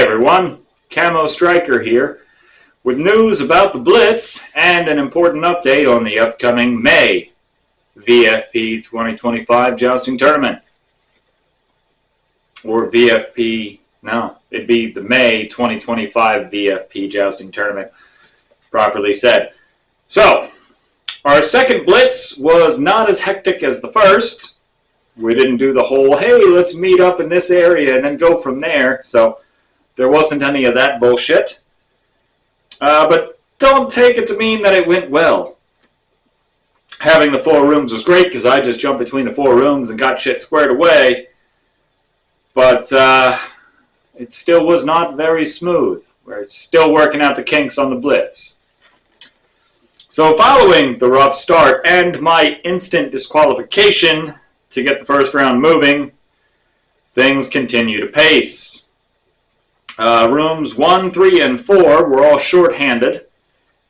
everyone, Camo Striker here with news about the Blitz and an important update on the upcoming May VFP 2025 Jousting Tournament. Or VFP, no, it'd be the May 2025 VFP Jousting Tournament, properly said. So, our second Blitz was not as hectic as the first. We didn't do the whole, hey, let's meet up in this area and then go from there. So, there wasn't any of that bullshit. But don't take it to mean that it went well. Having the 4 rooms was great because I just jumped between the 4 rooms and got shit squared away. But it still was not very smooth. We're still working out the kinks on the Blitz. So following the rough start and my instant disqualification to get the first round moving, things continue to pace. Rooms 1, 3, and 4 were all short-handed,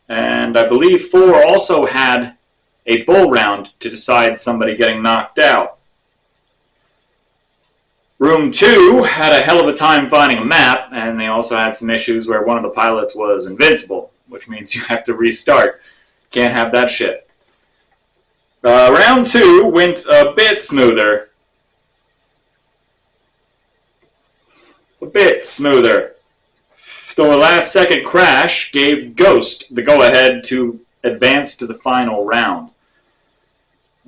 and I believe 4 also had a bull round to decide somebody getting knocked out. Room 2 had a hell of a time finding a map, and they also had some issues where one of the pilots was invincible, which means you have to restart. Can't have that shit. Round 2 went a bit smoother. Though a last-second crash gave Ghost the go-ahead to advance to the final round.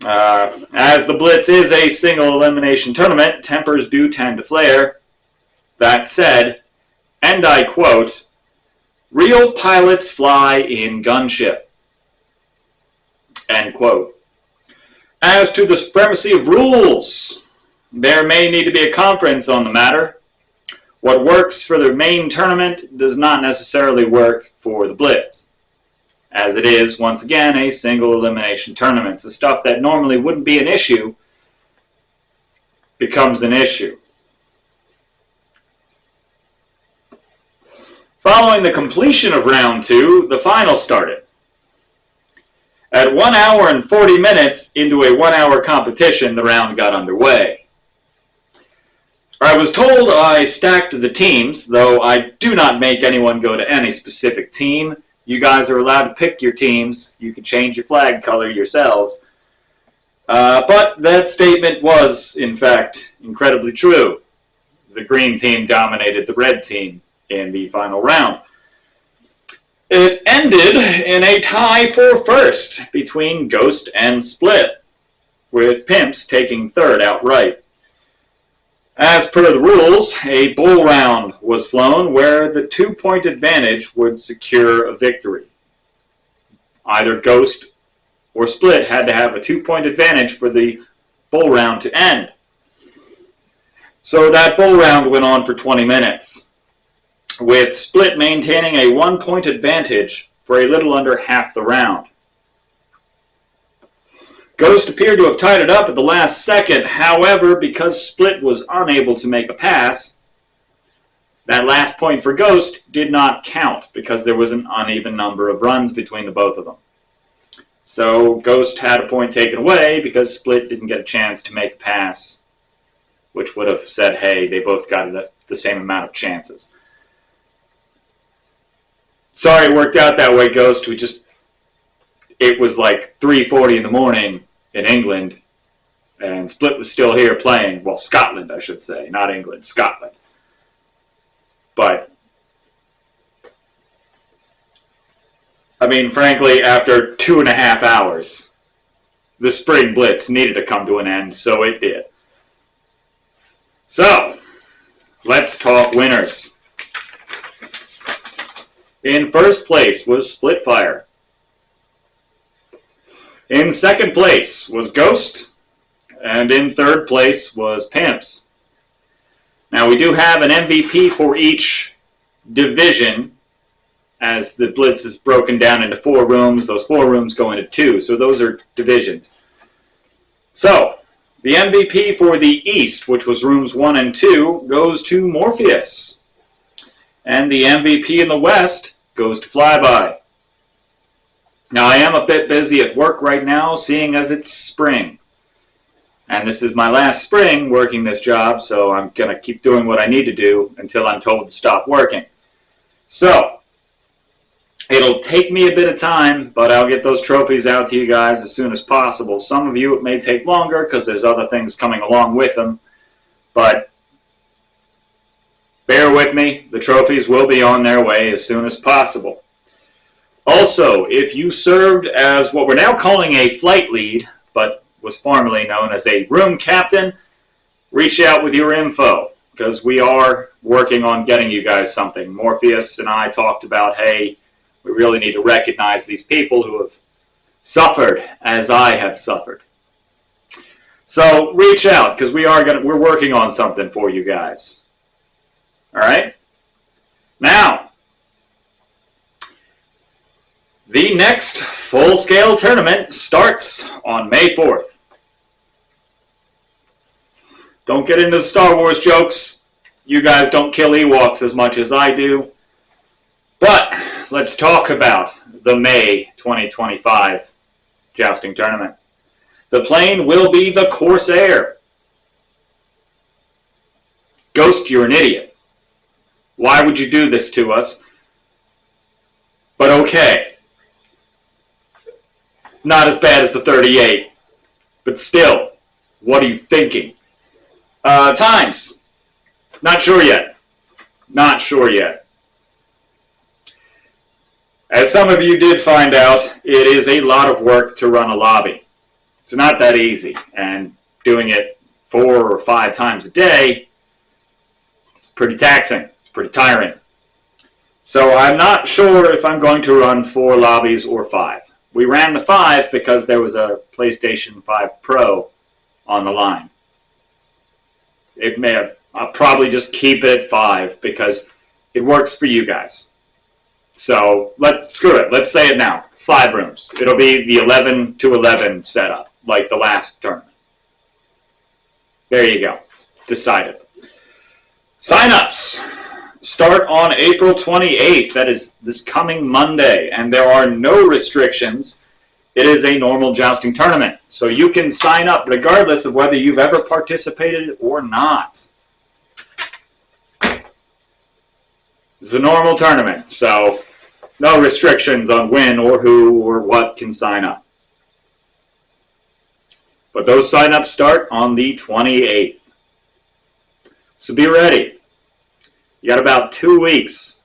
As the Blitz is a single elimination tournament, tempers do tend to flare. That said, and I quote, "Real pilots fly in gunship." End quote. As to the supremacy of rules, there may need to be a conference on the matter. What works for the main tournament does not necessarily work for the Blitz, as it is, once again, a single elimination tournament. So stuff that normally wouldn't be an issue becomes an issue. Following the completion of round 2, the final started. At 1 hour and 40 minutes into a 1-hour competition, the round got underway. I was told I stacked the teams, though I do not make anyone go to any specific team. You guys are allowed to pick your teams. You can change your flag color yourselves. But that statement was, in fact, incredibly true. The green team dominated the red team in the final round. It ended in a tie for first between Ghost and Split, with Pimps taking third outright. As per the rules, a bull round was flown where the 2-point advantage would secure a victory. Either Ghost or Split had to have a 2-point advantage for the bull round to end. So that bull round went on for 20 minutes, with Split maintaining a 1-point advantage for a little under half the round. Ghost appeared to have tied it up at the last second. However, because Split was unable to make a pass, that last point for Ghost did not count because there was an uneven number of runs between the both of them. So Ghost had a point taken away because Split didn't get a chance to make a pass, which would have said, hey, they both got the same amount of chances. Sorry it worked out that way, Ghost. It was like 3:40 in the morning in England, and Split was still here playing. Well, Scotland, I should say. Not England, Scotland. But, I mean, frankly, after 2.5 hours, the Spring Blitz needed to come to an end, so it did. So, let's talk winners. In first place was Splitfire. In second place was Ghost, and in third place was Pimps. Now we do have an MVP for each division, as the Blitz is broken down into 4 rooms. Those 4 rooms go into 2, so those are divisions. So, the MVP for the East, which was rooms 1 and 2, goes to Morpheus. And the MVP in the West goes to Flyby. Now, I am a bit busy at work right now, seeing as it's spring. And this is my last spring working this job, so I'm going to keep doing what I need to do until I'm told to stop working. So, it'll take me a bit of time, but I'll get those trophies out to you guys as soon as possible. Some of you, it may take longer because there's other things coming along with them. But bear with me. The trophies will be on their way as soon as possible. Also, if you served as what we're now calling a flight lead, but was formerly known as a room captain, reach out with your info, because we are working on getting you guys something. Morpheus and I talked about, hey, we really need to recognize these people who have suffered as I have suffered. So reach out, because we're working on something for you guys. All right? Now, the next full-scale tournament starts on May 4th. Don't get into Star Wars jokes. You guys don't kill Ewoks as much as I do. But let's talk about the May 2025 Jousting Tournament. The plane will be the Corsair. Ghost, you're an idiot. Why would you do this to us? But okay. Not as bad as the 38. But still, what are you thinking? Times. Not sure yet. Not sure yet. As some of you did find out, it is a lot of work to run a lobby. It's not that easy, and doing it 4 or 5 times a day, it's pretty taxing. It's pretty tiring. So I'm not sure if I'm going to run 4 lobbies or 5. We ran the 5 because there was a PlayStation 5 Pro on the line. I'll probably just keep it at 5 because it works for you guys. So screw it. Let's say it now. 5 rooms. It'll be the 11 to 11 setup, like the last tournament. There you go. Decided. Sign-ups start on April 28th. That is this coming Monday, and there are no restrictions. It is a normal jousting tournament, so you can sign up regardless of whether you've ever participated or not. It's a normal tournament, so no restrictions on when or who or what can sign up. But those sign-ups start on the 28th. So be ready. You got about 2 weeks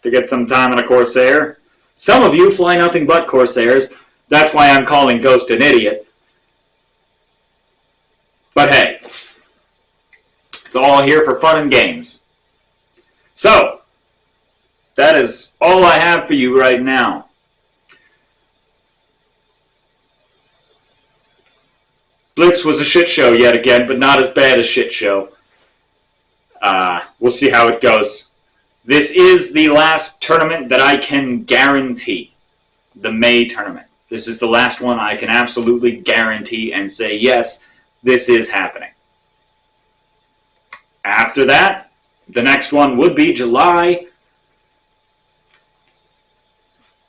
to get some time on a Corsair. Some of you fly nothing but Corsairs. That's why I'm calling Ghost an idiot. But hey, it's all here for fun and games. So, that is all I have for you right now. BLITZ was a shit show yet again, but not as bad as shit show. We'll see how it goes. This is the last tournament that I can guarantee. The May tournament. This is the last one I can absolutely guarantee and say, yes, this is happening. After that, the next one would be July.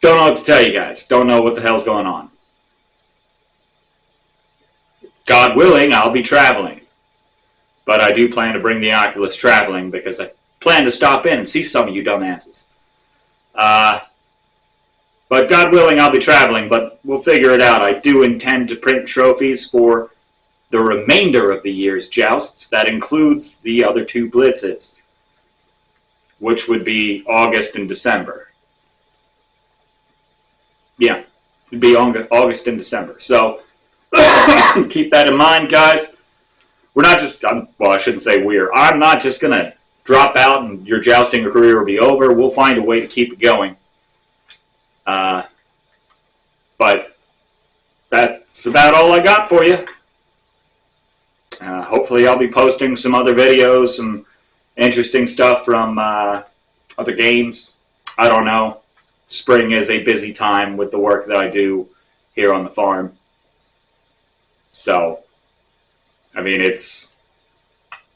Don't know what to tell you guys. Don't know what the hell's going on. God willing, I'll be traveling. But I do plan to bring the Oculus traveling because I plan to stop in and see some of you dumbasses. But God willing, I'll be traveling, but we'll figure it out. I do intend to print trophies for the remainder of the year's jousts. That includes the other 2 blitzes, which would be August and December. Yeah, it'd be August and December. So keep that in mind, guys. We're not just, well, I shouldn't say we're. I'm not just going to drop out and your jousting career will be over. We'll find a way to keep it going. But that's about all I got for you. Hopefully I'll be posting some other videos, some interesting stuff from other games. I don't know. Spring is a busy time with the work that I do here on the farm. So, I mean, it's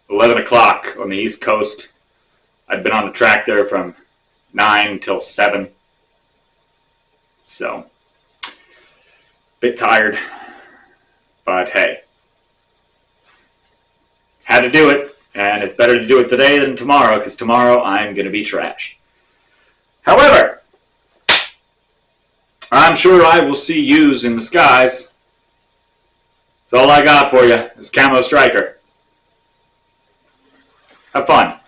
11 o'clock on the East Coast. I've been on the track there from 9 till 7. So, bit tired, but hey, Had to do it, and it's better to do it today than tomorrow, because tomorrow I'm going to be trash. However, I'm sure I will see yous in the skies. That's all I got for you, is Camo Striker. Have fun.